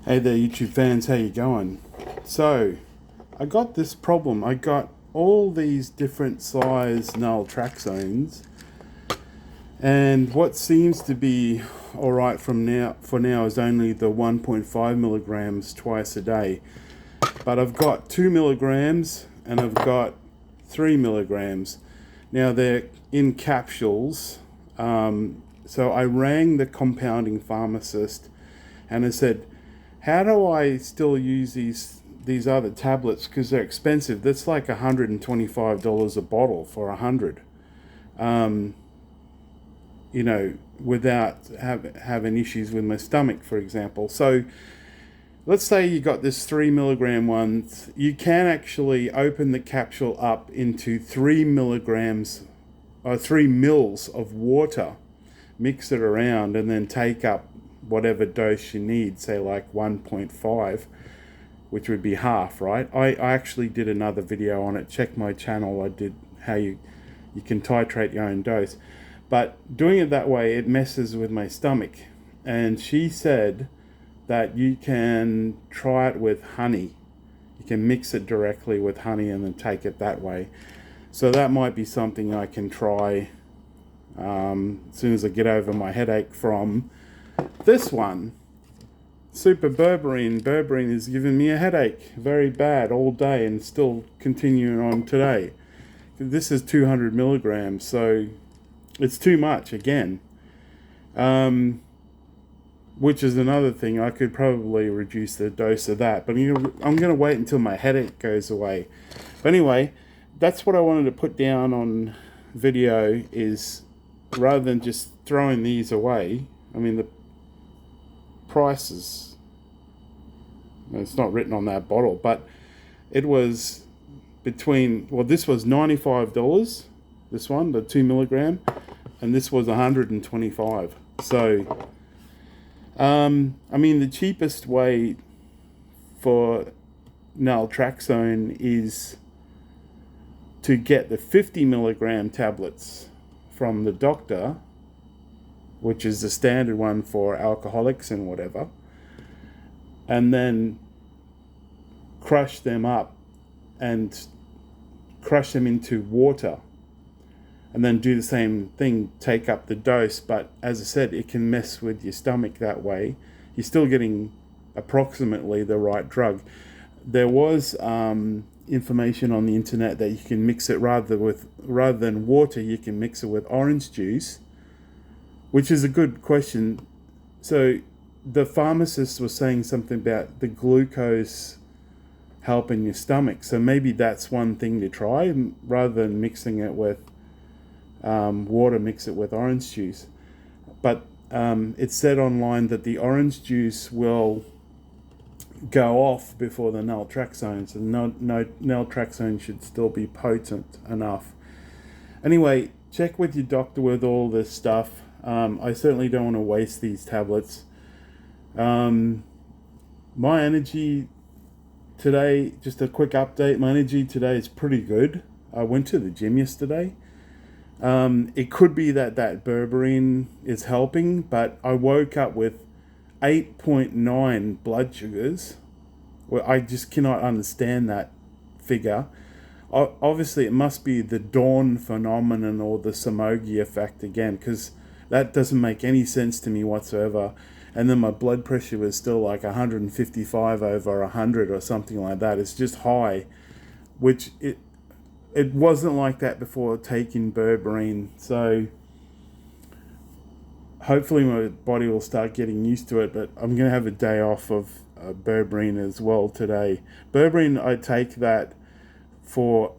Hey there, YouTube fans, how you going? So, I got this problem. I got all these different size naltrexones, and what seems to be alright for now is only the 1.5 milligrams twice a day. But I've got 2 milligrams and I've got 3 milligrams. Now they're in capsules, so I rang the compounding pharmacist and I said, how do I still use these other tablets, because they're expensive? That's like $125 a bottle for 100, without having issues with my stomach, for example. So let's say you got this 3 milligram one. You can actually open the capsule up into 3 milligrams or 3 mils of water, mix it around, and then take up whatever dose you need, say like 1.5, which would be half, right? I actually did another video on it. Check my channel. I did how you can titrate your own dose. But doing it that way, it messes with my stomach. And she said that you can try it with honey. You can mix it directly with honey and then take it that way. So that might be something I can try as soon as I get over my headache from this one. Super berberine. Berberine is giving me a headache very bad all day and still continuing on today. This is 200 milligrams, so it's too much again. Which is another thing. I could probably reduce the dose of that, but I'm going to wait until my headache goes away. But anyway, that's what I wanted to put down on video, is rather than just throwing these away. I mean, the prices, it's not written on that bottle, but it was between, well, this was $95, this one, the 2 milligram, and this was $125. So I mean, the cheapest way for naltrexone is to get the 50 milligram tablets from the doctor, which is the standard one for alcoholics and whatever, and then crush them up and crush them into water, and then do the same thing, take up the dose. But as I said, it can mess with your stomach that way. You're still getting approximately the right drug. There was information on the internet that you can mix it rather than water, you can mix it with orange juice, which is a good question. So the pharmacist was saying something about the glucose helping your stomach. So maybe that's one thing to try, rather than mixing it with water, mix it with orange juice. But it said online that the orange juice will go off before the naltrexone, so no naltrexone should still be potent enough. Anyway, check with your doctor with all this stuff. I certainly don't want to waste these tablets. My energy today, just a quick update, my energy today is pretty good. I went to the gym yesterday. It could be that berberine is helping, but I woke up with 8.9 blood sugars. Well, I just cannot understand that figure. Obviously, it must be the dawn phenomenon or the Somogi effect again, because that doesn't make any sense to me whatsoever. And then my blood pressure was still like 155 over 100 or something like that. It's just high, which it wasn't like that before taking berberine. So hopefully my body will start getting used to it, but I'm going to have a day off of berberine as well today. Berberine, I take that for